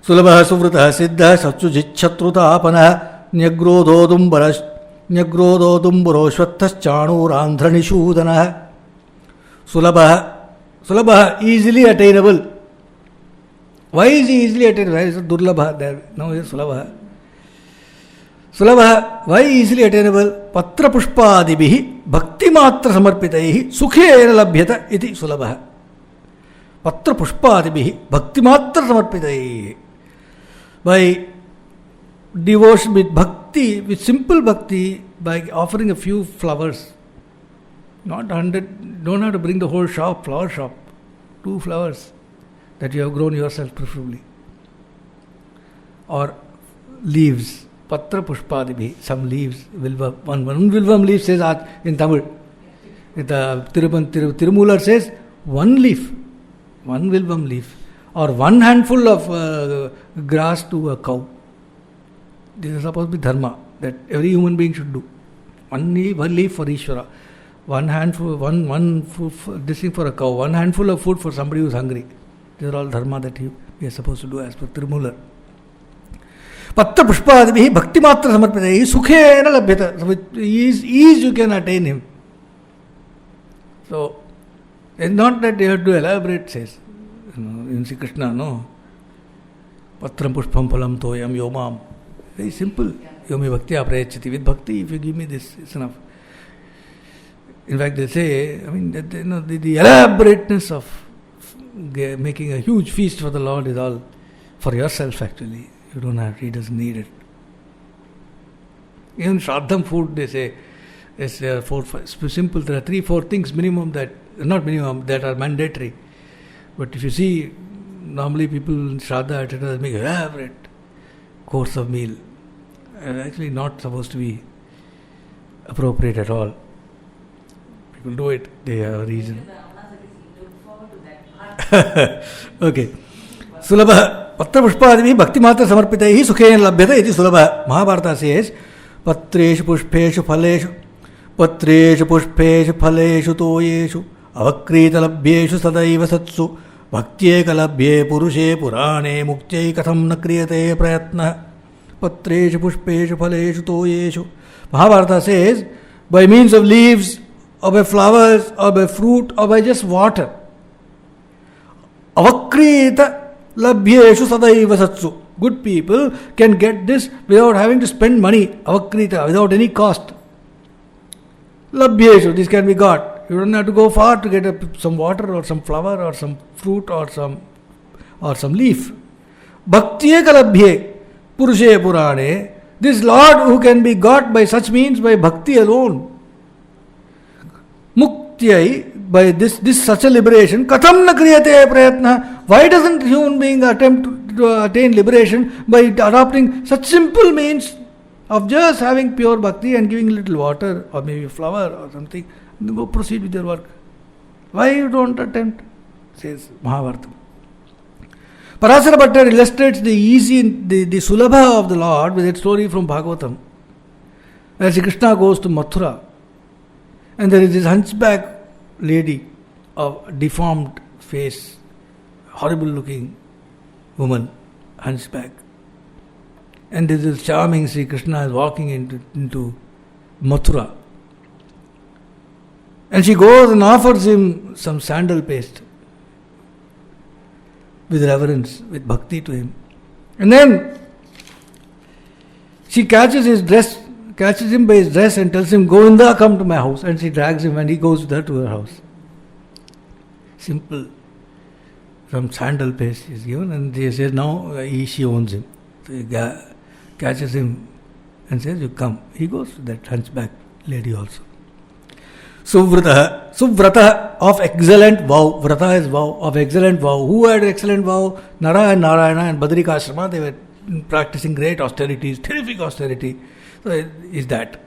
sulabhaḥ suvrataḥ siddhaḥ śatrujicchatrutāpanaḥ न्यग्रोदोदुम्बरो श्वत्थश्चाणूरान्ध्रनिषूदनः. Sulabhaḥ, easily attainable. Why is he easily attainable? Why is it durlabha there? Now it is sulabhaḥ. Sulabhaḥ, why easily attainable? Patra pushpadibihi bhakti matra samarpitaihi sukhena labhyata iti sulabhaḥ. Patra pushpadibihi bhakti matra samarpitaihi. By devotion with bhakti, with simple bhakti, by offering a few flowers, not 100, don't have to bring the whole shop, flower shop, 2 flowers that you have grown yourself preferably, or leaves, patra pushpadibhi, some leaves, one vilvam leaf says in Tamil, the Tirumular says one leaf, one vilvam leaf, or one handful of grass to a cow. This is supposed to be dharma that every human being should do. One leaf for Ishvara, one handful, one this thing for a cow, one handful of food for somebody who is hungry. These are all dharma that we are supposed to do as per Tirumular. Patra pushpadibihi bhakti matra samarpitaihi sukhena labhyata. So with ease you can attain him. So it's not that you have to elaborate, says in Sri Krishna, no. Patram pushpam phalam toyam yomam. Very simple. Yomi bhakti aprayachati. With bhakti, if you give me this, it's enough. In fact, they say, the elaborateness of making a huge feast for the Lord is all for yourself actually. You don't have, he doesn't need it. Even Shraddham food, they say, is simple. There are 3-4 things minimum that are mandatory. But if you see, normally people in Shraddha, etc., make elaborate course of meal. Actually not supposed to be appropriate at all. People do it, they have a reason. Okay. Sulabhaḥ, patra pushpadibihi bhakti matra samarpitaihi sukhena labhyata iti sulabhaḥ. Mahabharata says, patreshu pushpeshu phaleshu toyeshu avakrita labhyeshu sadaiva satsu bhaktye kalabhye purushe purane muktye katham na kriyate prayatna. Patreshu pushpeshu phaleshu toyeshu. Mahabharata says, by means of leaves, or by flowers, or by fruit, or by just water, avakrita labhyeshu sadaiva satsu. Good people can get this without having to spend money, avakrita, without any cost. Labhyeshu, this can be got. You don't have to go far to get some water or some flower or some fruit or some leaf. Bhaktye kalabhye purushe purane. This Lord who can be got by such means, by bhakti alone. Muktyai, by this such a liberation, katham na kriyate prayatna. Why doesn't human being attempt to attain liberation by adopting such simple means of just having pure bhakti and giving a little water or maybe a flower or something? Go proceed with your work. Why you don't attempt? Says Mahabharata. Parasara Bhatta illustrates the sulabha of the Lord with that story from Bhagavatam, where Sri Krishna goes to Mathura and there is this hunchback lady of deformed face, horrible looking woman, hunchback. And this is charming Sri Krishna is walking into Mathura. And she goes and offers him some sandal paste with reverence, with bhakti to him. And then she catches him by his dress and tells him, Govinda, come to my house. And she drags him and he goes with her to her house. Simple. Some sandal paste is given and she says, now she owns him. So he catches him and says, you come. He goes to that hunchback lady also. Suvrataḥ, of excellent vow. Vrata is vow, of excellent vow. Who had excellent vow? Nara and Narayana and Badrikashrama, they were practicing great austerities, terrific austerity. So is that.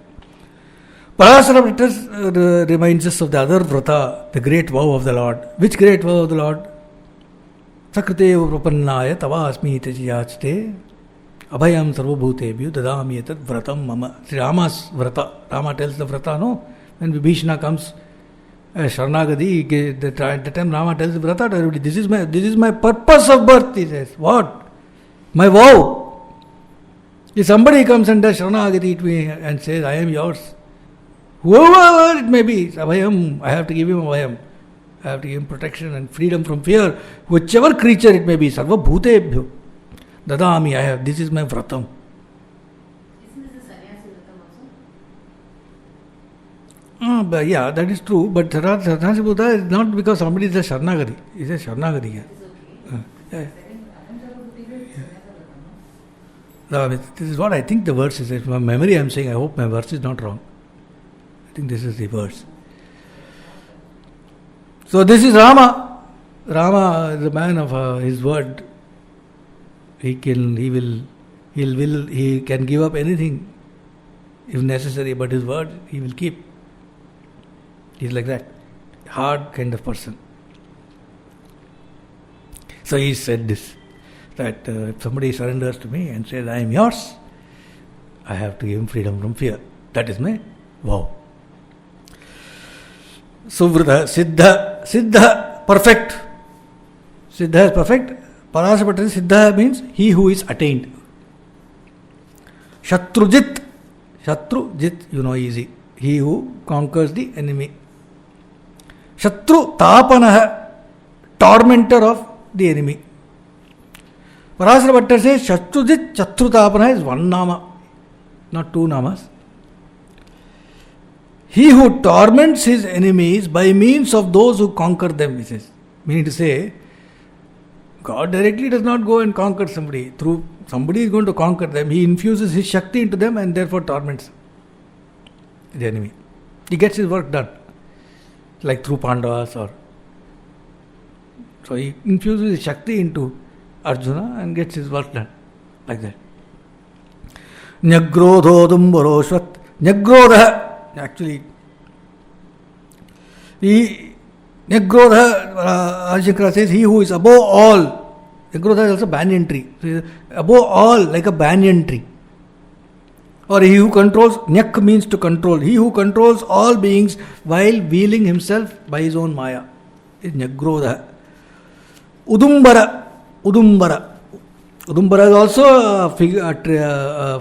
Parasara Bhatta reminds us of the other vrata, the great vow of the Lord. Which great vow of the Lord? Sakritev prapannaya tavasmi tejiyachte abhayam sarvabhutebhyo dadami etat vratam mama. Sri Rama's vrata. Rama tells the vrata, no? When Vibhishana comes, Sharanagati, at the time Rama tells the vrata to everybody, this is my purpose of birth, he says. What? My vow. If somebody comes and does Sharanagati to me and says, I am yours, whoever it may be, abhayam, I have to give him abhayam. I have to give him protection and freedom from fear. Whichever creature it may be, sarva bhutebhyo dadami, I have, this is my vratam. Isn't this a sannyasi vratam also? But yeah, that is true. But sannyasi bhuta is not because somebody is a Sharanagati. He is a Sharanagati here. Yeah. No, this is what I think the verse is. From memory I am saying, I hope my verse is not wrong. I think this is the verse. So this is Rama. Rama is a man of his word. He can give up anything if necessary, but his word he will keep. He is like that. Hard kind of person. So he said this, that if somebody surrenders to me and says, I am yours, I have to give him freedom from fear. That is my vow. Suvrataḥ, siddhaḥ, perfect. Siddhaḥ is perfect. Parāsapata siddhaḥ means he who is attained. Śatrujicchatrutāpanaḥ, you know easy. He who conquers the enemy. Śatrutāpanaḥ, tormentor of the enemy. Parāsapata says śatrujicchatrutāpanaḥ is one nama, not two namas. He who torments his enemies by means of those who conquer them, he says. Meaning to say, God directly does not go and conquer somebody. Through somebody is going to conquer them. He infuses his Shakti into them and therefore torments the enemy. He gets his work done. Like through Pandavas or... So he infuses his Shakti into Arjuna and gets his work done. Like that. Nyagrodhodumbaroshvat. Nyagrodha. Actually, Nyagrodha, Shankara says, he who is above all. Nyagrodha is also banyan tree. So above all, like a banyan tree. Or he who controls, Nyak means to control. He who controls all beings while wheeling himself by his own Maya is Nyagrodha. Udumbara. Udumbara is also a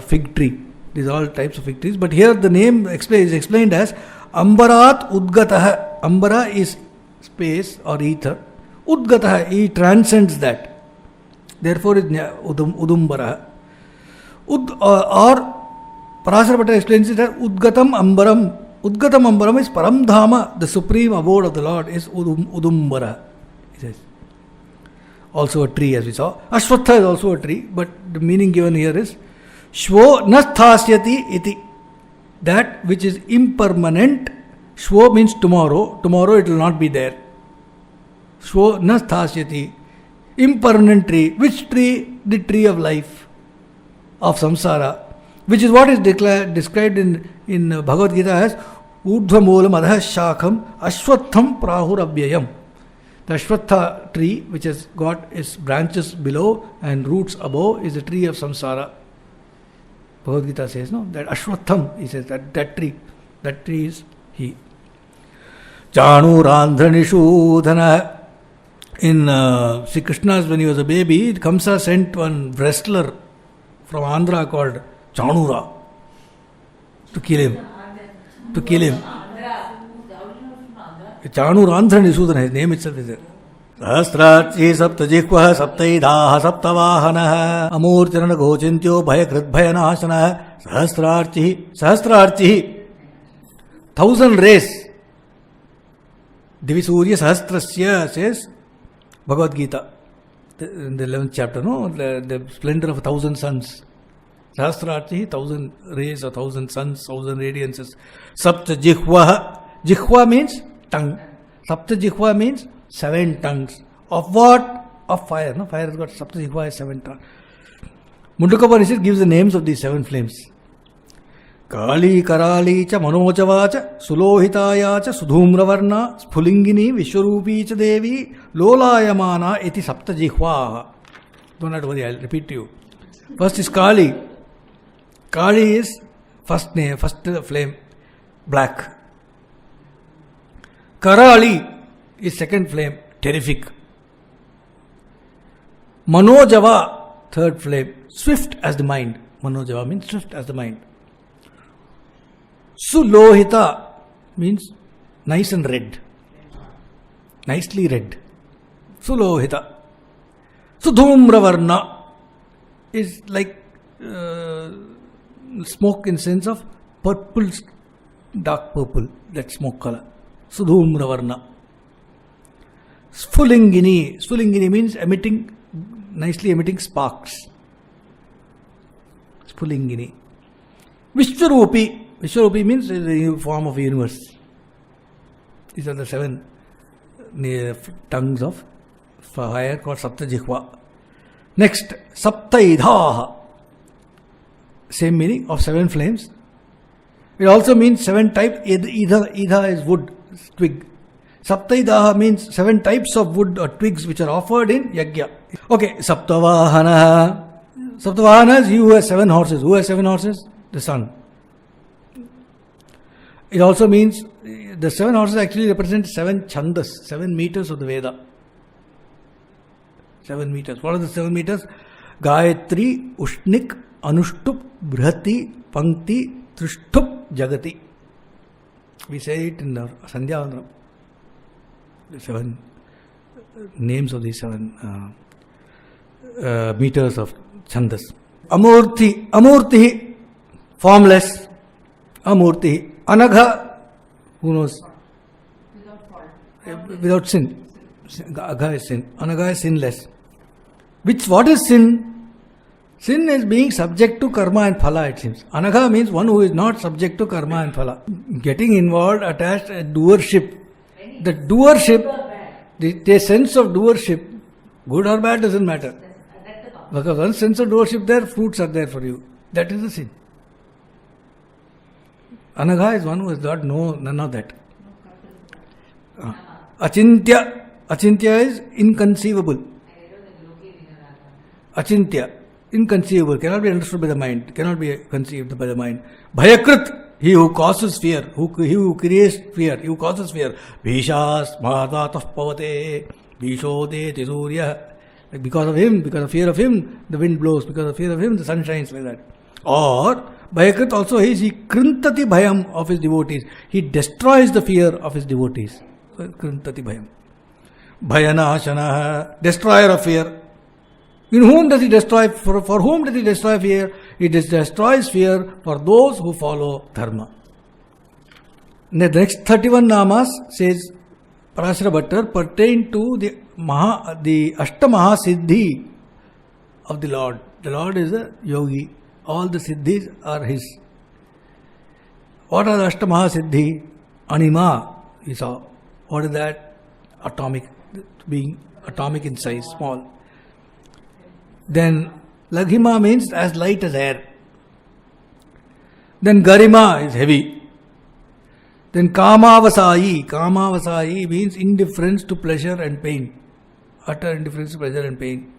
fig tree. These are all types of fig trees. But here the name is explained as Ambarat Udgataha. Ambara is space or ether. Udgataha, he transcends that. Therefore is Udumbara. Or Parāsarapata explains it as Udgatam Ambaram. Udgatam Ambaram is Paramdhama, the supreme abode of the Lord is Udumbara. He says. Also a tree as we saw. Ashwatha is also a tree, but the meaning given here is Shvo nasthāsyati iti. That which is impermanent. Shvo means tomorrow. Tomorrow it will not be there. Shvo nasthāsyati. Impermanent tree. Which tree? The tree of life. Of samsara. Which is what is described in Bhagavad Gita as Urdhvamulam adhah shakham ashwatham prāhuravvyayam. The Ashwatha tree, which has got its branches below and roots above, is the tree of samsara. Bhagavad Gita says, no, that Ashwatham, he says, that tree is he. aṇurbṛhatkṛśaḥ. In Sri Krishna's, when he was a baby, Kamsa sent one wrestler from Andhra called Chanura to kill him. aṇurbṛhatkṛśaḥ, his name itself is there. sahasrārciḥ saptajihvaḥ saptaidhāḥ saptavāhanaḥ amūrtiranagho'cintyo bhayakṛdbhayanāśanaḥ sahasrārciḥ 1,000 rays. Divisurya sahasrasya says Bhagavad Gita in the 11th chapter, no? The splendor of 1,000 suns. Sahasrārciḥ, 1,000 rays, 1,000 suns, 1,000 radiances. Saptajihvaḥ. Jihva means tongue. Saptajihvaḥ means 7 tongues. Of what? Of fire. No? Fire has got Saptajihvaḥ is 7 tongues. Mundaka gives the names of these 7 flames. Kali karali cha manojava cha sulohitaya cha sudhūmravarna sphulingini vishwarupi cha devi lolayamana iti saptajihvaḥ. Don't have to worry, I'll repeat to you. First is Kali. Kali is first name, first flame, black. Karali is second flame, terrific. Manojava third flame, swift as the mind. Manojava means swift as the mind. Sulohita means nice and red. Nicely red. Sulohita. Sudhūmravarna is like smoke in sense of purple, dark purple, that smoke color. Sudhūmravarna. Sphulingini. Sphulingini means nicely emitting sparks. Sphulingini. Vishwarupi. Vishwarupi means the form of the universe. These are the 7 tongues of fire called saptajihvaḥ. Next, saptaidhāḥ. Same meaning of 7 flames. It also means 7 types. Idha is wood, twig. Saptaidhāḥ means 7 types of wood or twigs which are offered in yajna. Okay, saptavāhanaḥ. Saptavāhanaḥ is he who has 7 horses. Who has 7 horses? The sun. It also means the 7 horses actually represent 7 chandas, 7 meters of the Veda. 7 meters. What are the 7 meters? Gayatri, Ushnik, Anushtup, Brihati, Pankti, Trishtup, Jagati. We say it in the Sandhya. The 7 names of these 7 meters of chandas. Amūrti, formless. Amūrti. Anagha, who knows? Without sin. Agha is sin. Anagha is sinless. What is sin? Sin is being subject to karma and phala, it seems. Anagha means one who is not subject to karma and phala. Getting involved, attached, at doership. The doership, the sense of doership, good or bad doesn't matter. Because one sense of doership there, fruits are there for you. That is the sin. Anagha is one who has got none of that. Achintya. Achintya is inconceivable. Achintya. Inconceivable. Cannot be understood by the mind. Cannot be conceived by the mind. Bhayakṛt. He who causes fear. He who creates fear. He who causes fear. Bhishas mahātatah pavate. Bhishode tisurya. Because of him, because of fear of him, the wind blows. Because of fear of him, the sun shines, like that. Or Bhayakṛt also is he krintati bhayam of his devotees. He destroys the fear of his devotees. So krintati bhayam. Bhayanaśanaḥ, destroyer of fear. In whom does he destroy? For whom does he destroy fear? He destroys fear for those who follow dharma. The next 31 namas says Parashara Bhattar pertain to the Ashtamaha Siddhi of the Lord. The Lord is a yogi. All the siddhis are his. What are the Ashtamaha Siddhi? Anima, you saw. What is that? Atomic, being atomic in size, small. Then Laghima means as light as air. Then Garima is heavy. Then Kamavasayi. Kamavasayi means indifference to pleasure and pain. Utter indifference to pleasure and pain.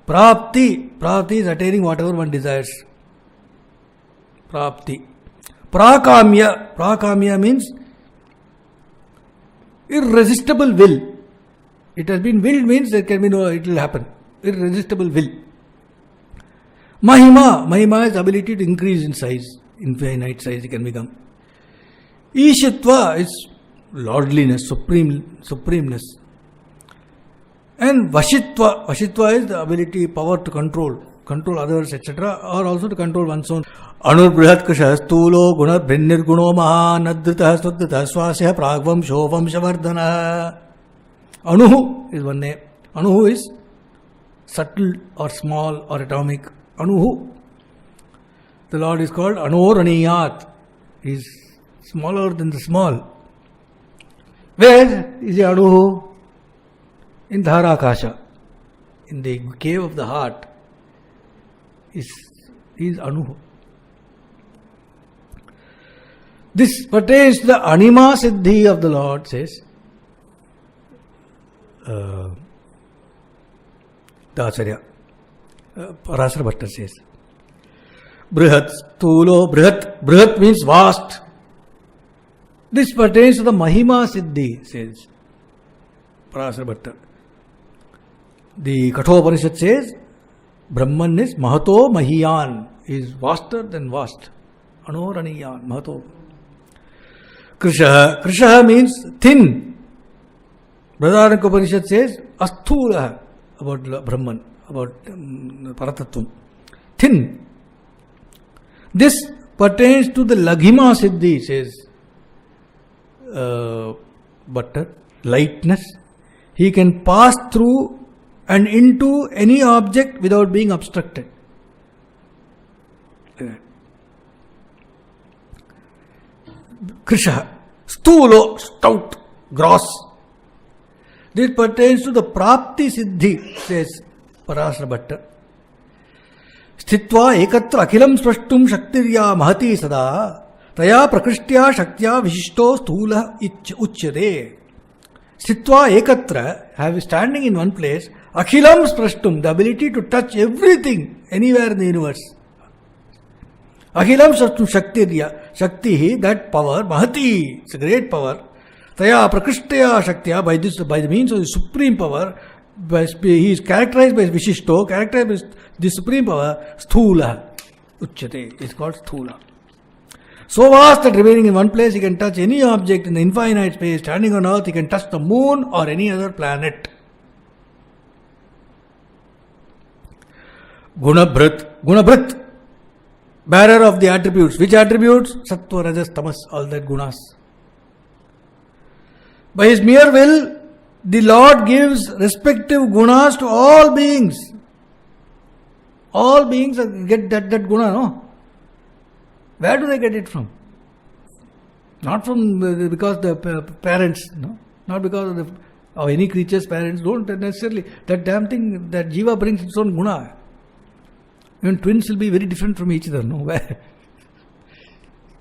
Prapti. Prapti is attaining whatever one desires. Prapti. Prakamya. Prakamya means irresistible will. It has been willed means there can be no, it will happen. Irresistible will. Mahima. Mahima is ability to increase in size. Infinite size it can become. Ishitva is lordliness, supremeness. And Vashitva. Vashitva is the ability, power to control others, etc. or also to control one's own. aṇurbṛhatkṛśaḥ sthūlo guṇabhṛnnirguṇo mahān adhṛtaḥ svadhṛtaḥ svāsyaḥ prāgvaṃśo vaṃśavardhanaḥ. Anuhu is one name. Anuhu is subtle or small or atomic. Anuhu. The Lord is called aṇurbṛhatkṛśaḥ. He is smaller than the small. Where is the Anuhu? In Dharakasha. In the cave of the heart. Is Anuhu. This pertains to the Anima Siddhi of the Lord, says the Acharya. Parashara Bhattar says. Brihat, sthūlo, brihat means vast. This pertains to the Mahima Siddhi, says Parashara Bhattar. The Kathopanishad says Brahman is mahato mahiyān, is vaster than vast. Aṇurbṛhatkṛśaḥ, mahato. Krishaha means thin. Bhayakṛdbhayanāśanaḥ says asthūla about Brahman, about Paratattvam. Thin. This pertains to the laghima siddhi, says Bhatta. Lightness. He can pass through and into any object without being obstructed. Krisha, sthūlo, stout, gross. This pertains to the prapti siddhi, says Parāsara Bhatta. Sthitva ekatra akhilam sprashtum shaktirya mahati sada taya prakrishtya shaktya vishishto sthūla uchyate. Sthitva ekatra, standing in one place, akhilam sprashtum, the ability to touch everything, anywhere in the universe. Akhilam sprashtum shaktirya, shakti, that power, mahati, it's a great power. Taya prakrishtya shaktya, by the means of the supreme power, he is characterized by vishishto, characterized by the supreme power, sthūla uchyate, is called sthūla. So vast that remaining in one place, he can touch any object in the infinite space. Standing on earth, he can touch the moon or any other planet. Guṇabhṛt, bearer of the attributes. Which attributes? Sattva, rajas, tamas, all that gunas. By his mere will, the Lord gives respective gunas to all beings. All beings get that guna, no? Where do they get it from? Not from because the parents, no? Not because of any creature's parents. Don't necessarily. That damn thing, that jiva brings its own guna. Even twins will be very different from each other, no? Where?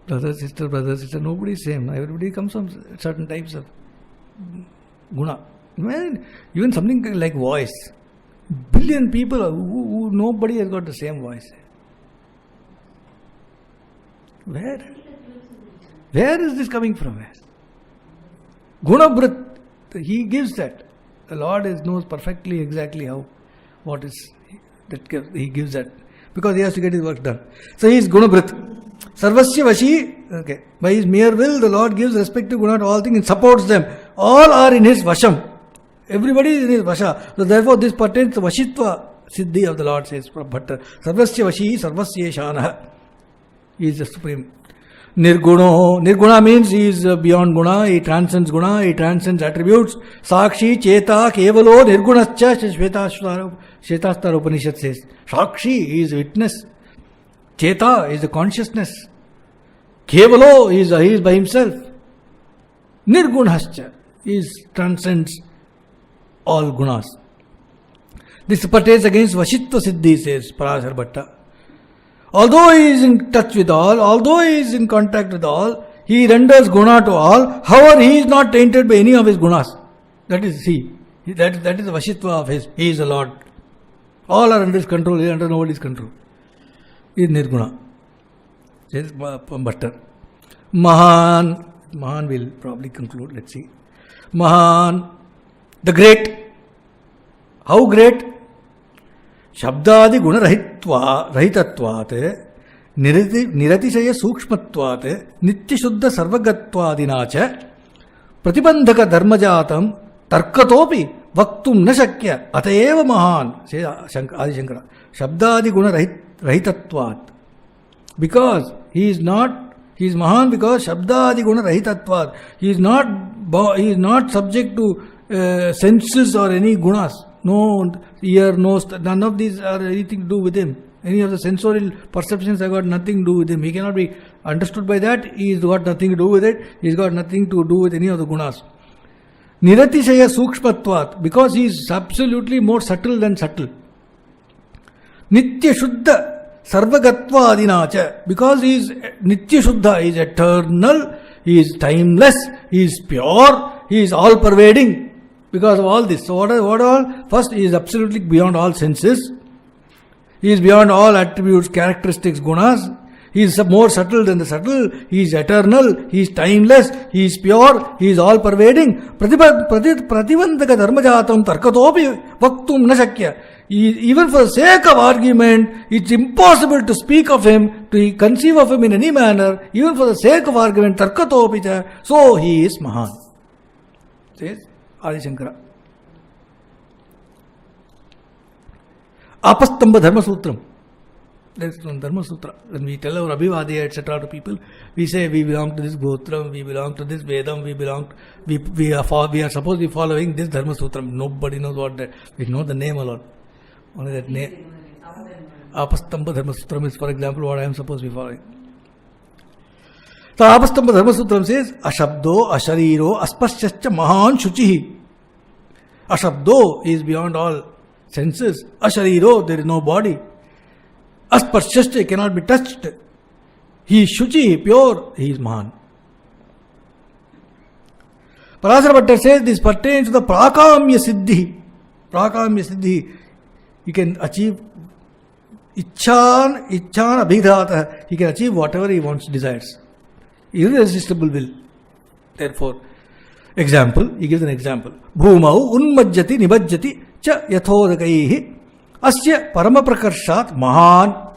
Brother, sister, nobody is same. Everybody comes from certain types of guna. Even something like voice. Billion people, who nobody has got the same voice. Where is this coming from? Guṇabhṛt, he gives that. The Lord knows perfectly exactly what is that he gives that. Because he has to get his work done. So he is guṇabhṛt. Sarvasya vashi, okay. By his mere will, the Lord gives respective guna to all things and supports them. All are in his vasham. Everybody is in his vasha. So therefore this pertains to vashitva siddhi of the Lord, says Bhatta. Sarvasya vashi, sarvasya eshānah. He is the supreme. Nirguna means he is beyond guna, he transcends guna, he transcends attributes. Sakshi, cheta, kevalo, nirgunascha, Shvetashvara Upanishad says. Sakshi, he is witness. Cheta is the consciousness. Kevalo, he is by himself. Nirgunascha, he transcends all gunas. This pertains against Vashitva Siddhi, says Parāsara Bhatta. Although he is in touch with all, although he is in contact with all, he renders guna to all. However, he is not tainted by any of his gunas. That is he. That is the Vashitva of his. He is the Lord. All are under his control. He is under nobody's control. He is Nirguna. Says Bhatta. Mahān will probably conclude. Let's see. Mahān, the great. How great? Shabdādi guna rahitattvāt niratisaya sūkṣmattvāt nityashuddha sarvagattvādināca pratibandhaka dharmajatam tarkatopi vaktum na shakya atayeva mahān, says Adi Shankara. Shabdādi guna rahitattvāt. Because he is mahān because Shabdādi guna rahitattvāt. He is not subject to senses or any gunas. No ear, no, none of these are anything to do with him. Any of the sensorial perceptions have got nothing to do with him. He cannot be understood by that. He has got nothing to do with it. He has got nothing to do with any of the gunas. Niratishaya sūkṣmattvāt, because he is absolutely more subtle than subtle. Nitya shuddha sarvagattvādināca, because he is nitya shuddha, he is eternal, he is timeless, he is pure, he is all pervading. Because of all this. So what all? First, he is absolutely beyond all senses. He is beyond all attributes, characteristics, gunas. He is more subtle than the subtle. He is eternal. He is timeless. He is pure. He is all pervading. Pratibandhaka dharmajatam tarkatopi vaktum na shakya. Even for the sake of argument, it's impossible to speak of him, to conceive of him in any manner, even for the sake of argument, tarkatopicha, so he is mahān. Says Adi Shankara. Apastamba Dharma Sutram. That's one Dharma Sutra. When we tell our Abhivadya, etc. to people, we say we belong to this Gotram, we belong to this Vedam, we are supposed to be following this Dharma Sutram. Nobody knows what that. We know the name alone. Only that name. Apastamba Dharma Sutram is, for example, what I am supposed to be following. So Apastamba Dharma Sutram says, Ashabdo, Ashariro, Aspasyascha mahān shuchihi. Ashabdo is beyond all senses. Ashariro, there is no body. Aspasyascha cannot be touched. He is shuchi, pure, he is mahān. Parasara says this pertains to the prāgvaṃśo siddhi. Prāgvaṃśo siddhi. He can achieve icchan adhṛtaḥ. He can achieve whatever he wants, desires. Irresistible will. Therefore, example, he gives an example. Bhūmau unmajjati nibajjati cha yathodakaihi asya paramaprakarṣāt mahān.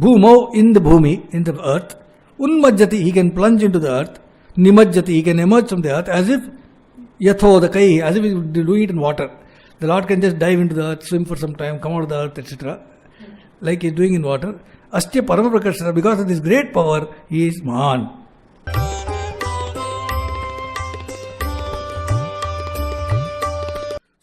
Bhūmau, in the bhumi, in the earth. Unmajjati, he can plunge into the earth. Nimajjati, he can emerge from the earth as if yathodakaihi, as if he would do it in water. The Lord can just dive into the earth, swim for some time, come out of the earth, etc. Like he is doing in water. Asya paramaprakarṣaḥ, because of this great power, he is mahān.